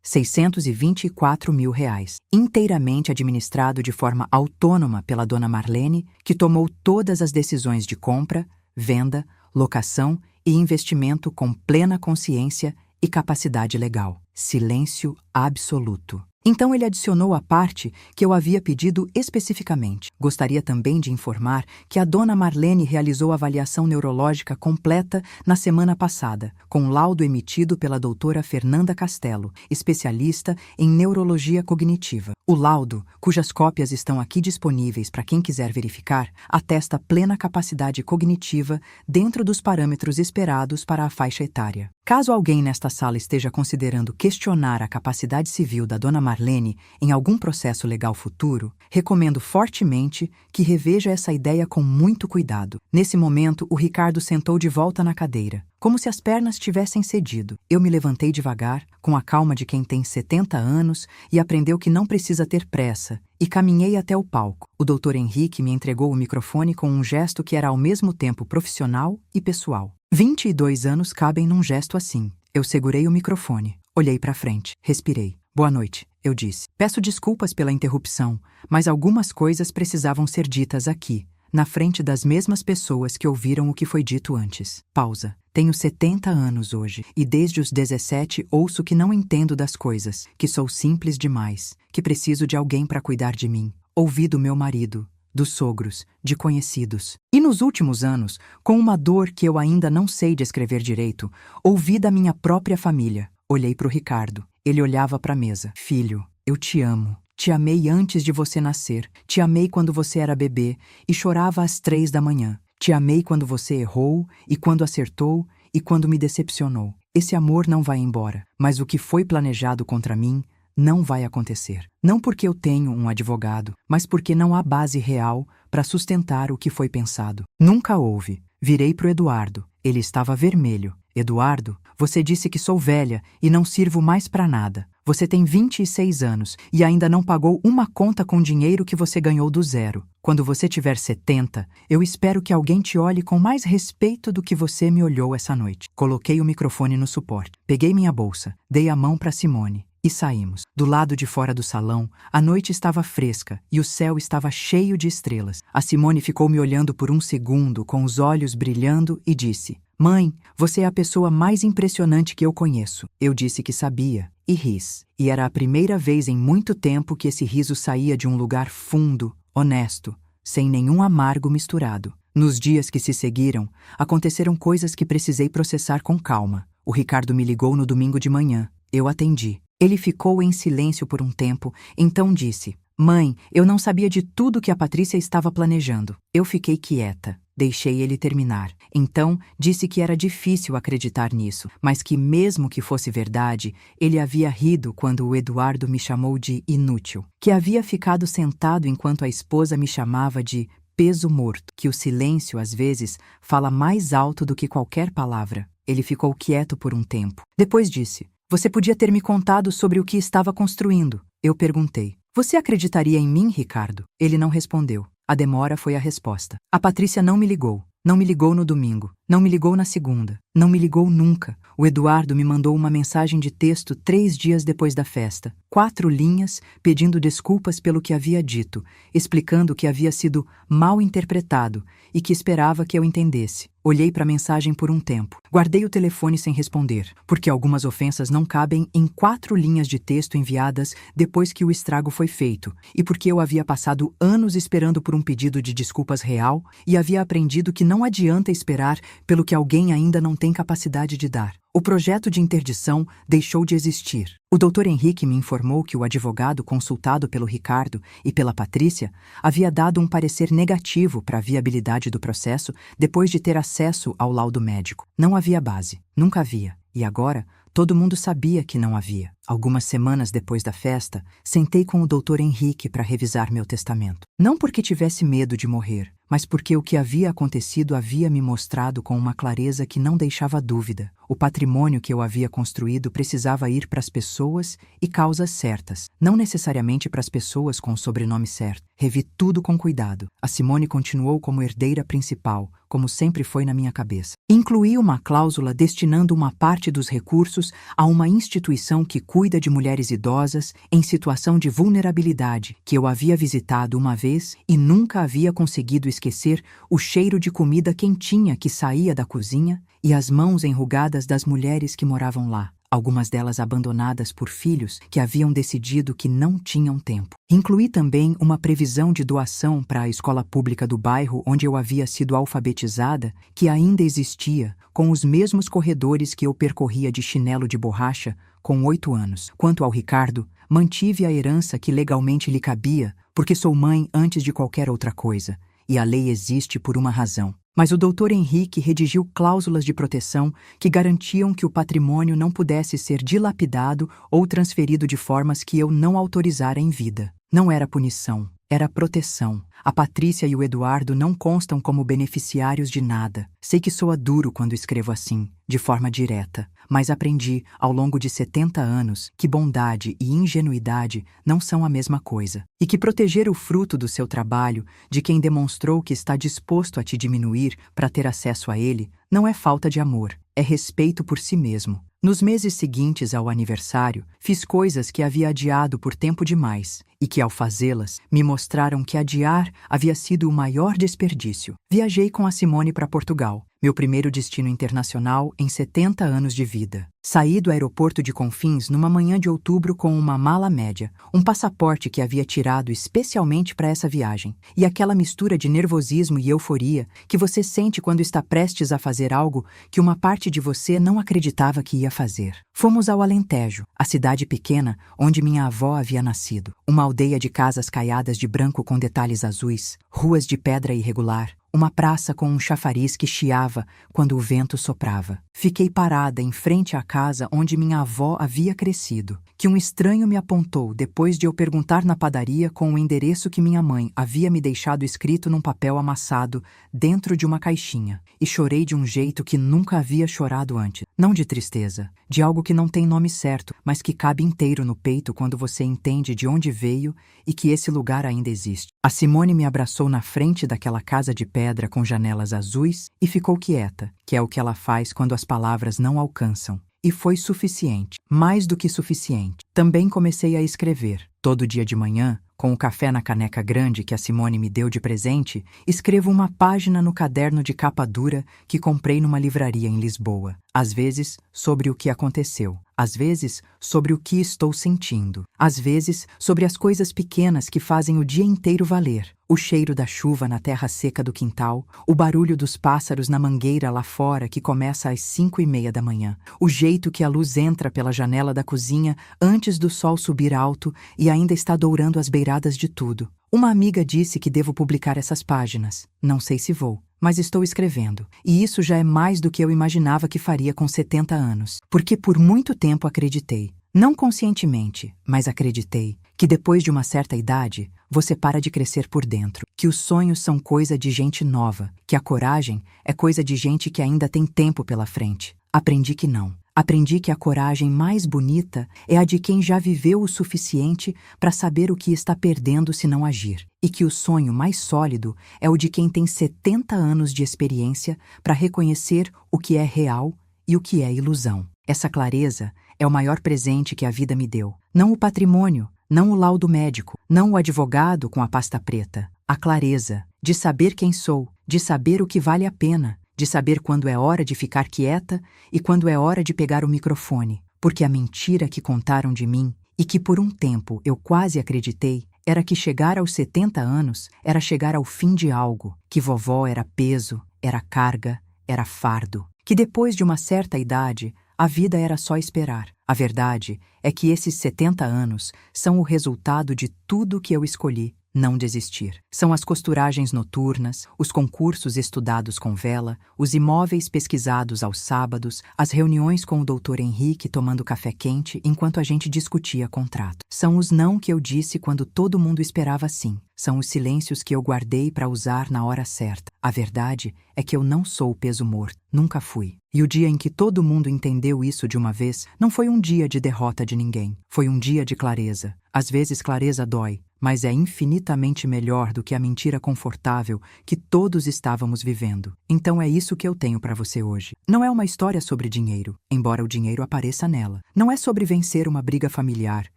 624 mil reais, inteiramente administrado de forma autônoma pela dona Marlene, que tomou todas as decisões de compra, venda, locação e investimento com plena consciência e capacidade legal. Silêncio absoluto. Então ele adicionou a parte que eu havia pedido especificamente. Gostaria também de informar que a dona Marlene realizou a avaliação neurológica completa na semana passada, com laudo emitido pela doutora Fernanda Castelo, especialista em neurologia cognitiva. O laudo, cujas cópias estão aqui disponíveis para quem quiser verificar, atesta plena capacidade cognitiva dentro dos parâmetros esperados para a faixa etária. Caso alguém nesta sala esteja considerando questionar a capacidade civil da dona Marlene em algum processo legal futuro, recomendo fortemente que reveja essa ideia com muito cuidado. Nesse momento, o Ricardo sentou de volta na cadeira, como se as pernas tivessem cedido. Eu me levantei devagar, com a calma de quem tem 70 anos e aprendeu que não precisa ter pressa, e caminhei até o palco. O Dr. Henrique me entregou o microfone com um gesto que era ao mesmo tempo profissional e pessoal. 22 anos cabem num gesto assim. Eu segurei o microfone, olhei para frente, respirei. Boa noite, eu disse. Peço desculpas pela interrupção, mas algumas coisas precisavam ser ditas aqui, na frente das mesmas pessoas que ouviram o que foi dito antes. Pausa. Tenho 70 anos hoje, e desde os 17 ouço que não entendo das coisas, que sou simples demais, que preciso de alguém para cuidar de mim. Ouvi do meu marido, dos sogros, de conhecidos. E nos últimos anos, com uma dor que eu ainda não sei descrever direito, ouvi da minha própria família. Olhei para o Ricardo. Ele olhava para a mesa. Filho, eu te amo. Te amei antes de você nascer. Te amei quando você era bebê e chorava às 3 da manhã. Te amei quando você errou e quando acertou e quando me decepcionou. Esse amor não vai embora, mas o que foi planejado contra mim não vai acontecer. Não porque eu tenho um advogado, mas porque não há base real para sustentar o que foi pensado. Nunca houve. Virei para o Eduardo. Ele estava vermelho. Eduardo, você disse que sou velha e não sirvo mais para nada. Você tem 26 anos e ainda não pagou uma conta com dinheiro que você ganhou do zero. Quando você tiver 70, eu espero que alguém te olhe com mais respeito do que você me olhou essa noite. Coloquei o microfone no suporte. Peguei minha bolsa, dei a mão para Simone e saímos. Do lado de fora do salão, a noite estava fresca e o céu estava cheio de estrelas. A Simone ficou me olhando por um segundo, com os olhos brilhando, e disse: Mãe, você é a pessoa mais impressionante que eu conheço. Eu disse que sabia, e ris. E era a primeira vez em muito tempo que esse riso saía de um lugar fundo, honesto, sem nenhum amargo misturado. Nos dias que se seguiram, aconteceram coisas que precisei processar com calma. O Ricardo me ligou no domingo de manhã. Eu atendi. Ele ficou em silêncio por um tempo, então disse: Mãe, eu não sabia de tudo que a Patrícia estava planejando. Eu fiquei quieta. Deixei ele terminar. Então, disse que era difícil acreditar nisso, mas que mesmo que fosse verdade, ele havia rido quando o Eduardo me chamou de inútil, que havia ficado sentado enquanto a esposa me chamava de peso morto, que o silêncio, às vezes, fala mais alto do que qualquer palavra. Ele ficou quieto por um tempo. Depois disse: Você podia ter me contado sobre o que estava construindo. Eu perguntei: Você acreditaria em mim, Ricardo? Ele não respondeu. A demora foi a resposta. A Patrícia não me ligou. Não me ligou no domingo. Não me ligou na segunda. Não me ligou nunca. O Eduardo me mandou uma mensagem de texto 3 dias depois da festa. 4 linhas, pedindo desculpas pelo que havia dito, explicando que havia sido mal interpretado e que esperava que eu entendesse. Olhei para a mensagem por um tempo. Guardei o telefone sem responder, porque algumas ofensas não cabem em 4 linhas de texto enviadas depois que o estrago foi feito, e porque eu havia passado anos esperando por um pedido de desculpas real e havia aprendido que não adianta esperar pelo que alguém ainda não tem capacidade de dar. O projeto de interdição deixou de existir. O Dr. Henrique me informou que o advogado consultado pelo Ricardo e pela Patrícia havia dado um parecer negativo para a viabilidade do processo depois de ter acesso ao laudo médico. Não havia base. Nunca havia. E agora, todo mundo sabia que não havia. Algumas semanas depois da festa, sentei com o Dr. Henrique para revisar meu testamento. Não porque tivesse medo de morrer, mas porque o que havia acontecido havia me mostrado com uma clareza que não deixava dúvida. O patrimônio que eu havia construído precisava ir para as pessoas e causas certas, não necessariamente para as pessoas com o sobrenome certo. Revi tudo com cuidado. A Simone continuou como herdeira principal, como sempre foi na minha cabeça. Incluí uma cláusula destinando uma parte dos recursos a uma instituição que cuida de mulheres idosas em situação de vulnerabilidade, que eu havia visitado uma vez e nunca havia conseguido esquecer o cheiro de comida quentinha que saía da cozinha e as mãos enrugadas das mulheres que moravam lá, algumas delas abandonadas por filhos que haviam decidido que não tinham tempo. Incluí também uma previsão de doação para a escola pública do bairro onde eu havia sido alfabetizada, que ainda existia, com os mesmos corredores que eu percorria de chinelo de borracha com 8 anos. Quanto ao Ricardo, mantive a herança que legalmente lhe cabia, porque sou mãe antes de qualquer outra coisa, e a lei existe por uma razão. Mas o Dr. Henrique redigiu cláusulas de proteção que garantiam que o patrimônio não pudesse ser dilapidado ou transferido de formas que eu não autorizara em vida. Não era punição, era proteção. A Patrícia e o Eduardo não constam como beneficiários de nada. Sei que soa duro quando escrevo assim, de forma direta, mas aprendi, ao longo de 70 anos, que bondade e ingenuidade não são a mesma coisa, e que proteger o fruto do seu trabalho, de quem demonstrou que está disposto a te diminuir para ter acesso a ele, não é falta de amor, é respeito por si mesmo. Nos meses seguintes ao aniversário, fiz coisas que havia adiado por tempo demais e que, ao fazê-las, me mostraram que adiar havia sido o maior desperdício. Viajei com a Simone para Portugal, meu primeiro destino internacional em 70 anos de vida. Saí do aeroporto de Confins numa manhã de outubro com uma mala média, um passaporte que havia tirado especialmente para essa viagem, e aquela mistura de nervosismo e euforia que você sente quando está prestes a fazer algo que uma parte de você não acreditava que ia fazer. Fomos ao Alentejo, a cidade pequena onde minha avó havia nascido, uma aldeia de casas caiadas de branco com detalhes azuis, ruas de pedra irregular, uma praça com um chafariz que chiava quando o vento soprava. Fiquei parada em frente à casa onde minha avó havia crescido, que um estranho me apontou depois de eu perguntar na padaria com o endereço que minha mãe havia me deixado escrito num papel amassado dentro de uma caixinha, e chorei de um jeito que nunca havia chorado antes. Não de tristeza, de algo que não tem nome certo, mas que cabe inteiro no peito quando você entende de onde veio e que esse lugar ainda existe. A Simone me abraçou na frente daquela casa de pedra com janelas azuis e ficou quieta, que é o que ela faz quando as palavras não alcançam. E foi suficiente, mais do que suficiente. Também comecei a escrever. Todo dia de manhã, com o café na caneca grande que a Simone me deu de presente, escrevo uma página no caderno de capa dura que comprei numa livraria em Lisboa. Às vezes, sobre o que aconteceu. Às vezes, sobre o que estou sentindo. Às vezes, sobre as coisas pequenas que fazem o dia inteiro valer. O cheiro da chuva na terra seca do quintal, o barulho dos pássaros na mangueira lá fora que começa às 5:30 da manhã, o jeito que a luz entra pela janela da cozinha antes do sol subir alto e ainda está dourando as beiradas de tudo. Uma amiga disse que devo publicar essas páginas. Não sei se vou, mas estou escrevendo. E isso já é mais do que eu imaginava que faria com 70 anos. Porque por muito tempo acreditei, não conscientemente, mas acreditei, que depois de uma certa idade, você para de crescer por dentro, que os sonhos são coisa de gente nova, que a coragem é coisa de gente que ainda tem tempo pela frente. Aprendi que não. Aprendi que a coragem mais bonita é a de quem já viveu o suficiente para saber o que está perdendo se não agir, e que o sonho mais sólido é o de quem tem 70 anos de experiência para reconhecer o que é real e o que é ilusão. Essa clareza é o maior presente que a vida me deu. Não o patrimônio, não o laudo médico, não o advogado com a pasta preta. A clareza de saber quem sou, de saber o que vale a pena, de saber quando é hora de ficar quieta e quando é hora de pegar o microfone, porque a mentira que contaram de mim e que por um tempo eu quase acreditei era que chegar aos 70 anos era chegar ao fim de algo, que vovó era peso, era carga, era fardo, que depois de uma certa idade a vida era só esperar. A verdade é que esses 70 anos são o resultado de tudo que eu escolhi não desistir. São as costuragens noturnas, os concursos estudados com vela, os imóveis pesquisados aos sábados, as reuniões com o Dr. Henrique tomando café quente enquanto a gente discutia contrato. São os não que eu disse quando todo mundo esperava sim. São os silêncios que eu guardei para usar na hora certa. A verdade é que eu não sou o peso morto, nunca fui. E o dia em que todo mundo entendeu isso de uma vez não foi um dia de derrota de ninguém. Foi um dia de clareza. Às vezes clareza dói, mas é infinitamente melhor do que a mentira confortável que todos estávamos vivendo. Então é isso que eu tenho para você hoje. Não é uma história sobre dinheiro, embora o dinheiro apareça nela. Não é sobre vencer uma briga familiar,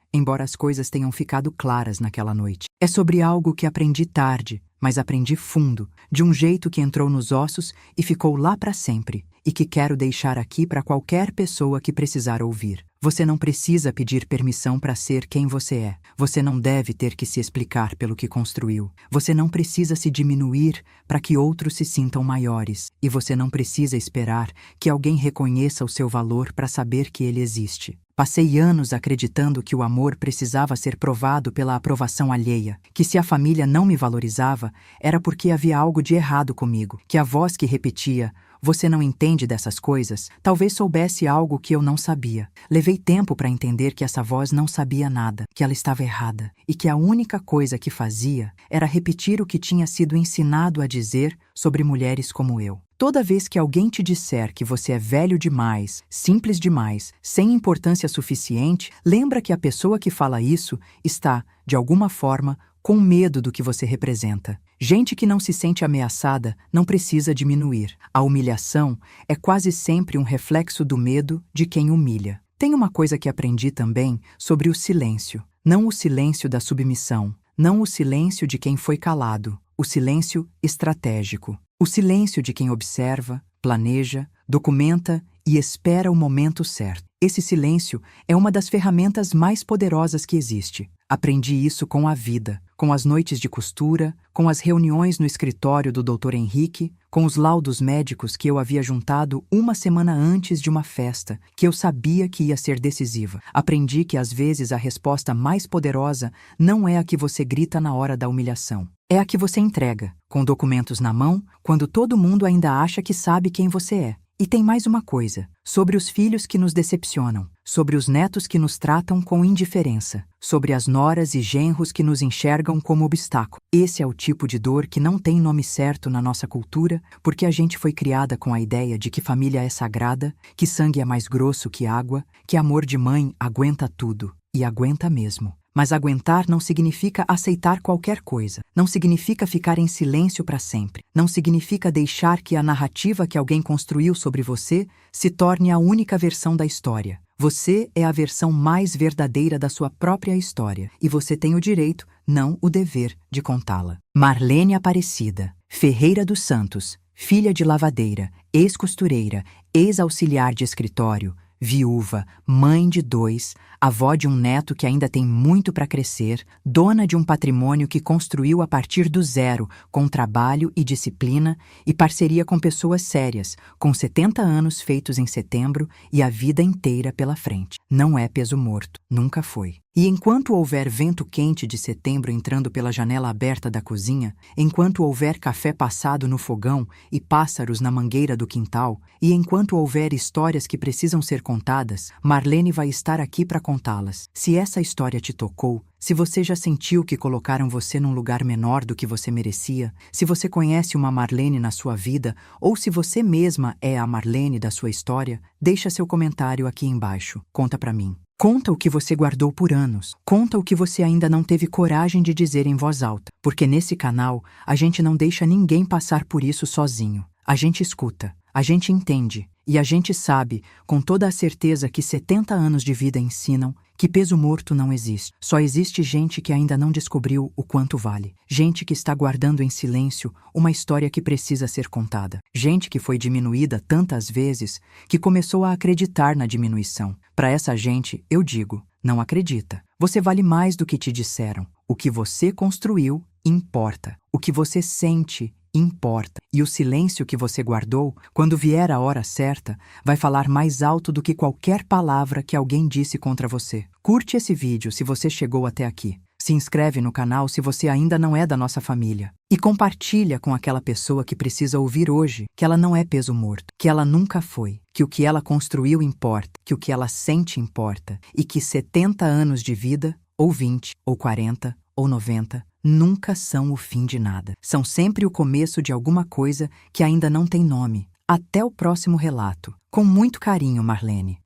embora as coisas tenham ficado claras naquela noite. É sobre algo que aprendi tarde, mas aprendi fundo, de um jeito que entrou nos ossos e ficou lá para sempre, e que quero deixar aqui para qualquer pessoa que precisar ouvir. Você não precisa pedir permissão para ser quem você é. Você não deve ter que se explicar pelo que construiu. Você não precisa se diminuir para que outros se sintam maiores. E você não precisa esperar que alguém reconheça o seu valor para saber que ele existe. Passei anos acreditando que o amor precisava ser provado pela aprovação alheia, que se a família não me valorizava, era porque havia algo de errado comigo, que a voz que repetia "Você não entende dessas coisas" talvez soubesse algo que eu não sabia. Levei tempo para entender que essa voz não sabia nada, que ela estava errada, e que a única coisa que fazia era repetir o que tinha sido ensinado a dizer sobre mulheres como eu. Toda vez que alguém te disser que você é velho demais, simples demais, sem importância suficiente, lembra que a pessoa que fala isso está, de alguma forma, com medo do que você representa. Gente que não se sente ameaçada não precisa diminuir. A humilhação é quase sempre um reflexo do medo de quem humilha. Tem uma coisa que aprendi também sobre o silêncio. Não o silêncio da submissão, não o silêncio de quem foi calado, o silêncio estratégico. O silêncio de quem observa, planeja, documenta e espera o momento certo. Esse silêncio é uma das ferramentas mais poderosas que existe. Aprendi isso com a vida, com as noites de costura, com as reuniões no escritório do Dr. Henrique, com os laudos médicos que eu havia juntado uma semana antes de uma festa, que eu sabia que ia ser decisiva. Aprendi que às vezes a resposta mais poderosa não é a que você grita na hora da humilhação. É a que você entrega, com documentos na mão, quando todo mundo ainda acha que sabe quem você é. E tem mais uma coisa, sobre os filhos que nos decepcionam, sobre os netos que nos tratam com indiferença, sobre as noras e genros que nos enxergam como obstáculo. Esse é o tipo de dor que não tem nome certo na nossa cultura, porque a gente foi criada com a ideia de que família é sagrada, que sangue é mais grosso que água, que amor de mãe aguenta tudo, e aguenta mesmo. Mas aguentar não significa aceitar qualquer coisa. Não significa ficar em silêncio para sempre. Não significa deixar que a narrativa que alguém construiu sobre você se torne a única versão da história. Você é a versão mais verdadeira da sua própria história e você tem o direito, não o dever, de contá-la. Marlene Aparecida, Ferreira dos Santos, filha de lavadeira, ex-costureira, ex-auxiliar de escritório, viúva, mãe de 2, avó de um neto que ainda tem muito para crescer, dona de um patrimônio que construiu a partir do zero, com trabalho e disciplina e parceria com pessoas sérias, com 70 anos feitos em setembro e a vida inteira pela frente. Não é peso morto, nunca foi. E enquanto houver vento quente de setembro entrando pela janela aberta da cozinha, enquanto houver café passado no fogão e pássaros na mangueira do quintal, e enquanto houver histórias que precisam ser contadas, Marlene vai estar aqui para contá-las. Se essa história te tocou, se você já sentiu que colocaram você num lugar menor do que você merecia, se você conhece uma Marlene na sua vida, ou se você mesma é a Marlene da sua história, deixa seu comentário aqui embaixo. Conta pra mim. Conta o que você guardou por anos. Conta o que você ainda não teve coragem de dizer em voz alta. Porque nesse canal, a gente não deixa ninguém passar por isso sozinho. A gente escuta, a gente entende e a gente sabe, com toda a certeza que 70 anos de vida ensinam, que peso morto não existe. Só existe gente que ainda não descobriu o quanto vale. Gente que está guardando em silêncio uma história que precisa ser contada. Gente que foi diminuída tantas vezes que começou a acreditar na diminuição. Para essa gente, eu digo, não acredita. Você vale mais do que te disseram. O que você construiu importa. O que você sente importa. E o silêncio que você guardou, quando vier a hora certa, vai falar mais alto do que qualquer palavra que alguém disse contra você. Curte esse vídeo se você chegou até aqui. Se inscreve no canal se você ainda não é da nossa família. E compartilha com aquela pessoa que precisa ouvir hoje que ela não é peso morto, que ela nunca foi, que o que ela construiu importa, que o que ela sente importa e que 70 anos de vida, ou 20, ou 40, ou 90, nunca são o fim de nada. São sempre o começo de alguma coisa que ainda não tem nome. Até o próximo relato. Com muito carinho, Marlene.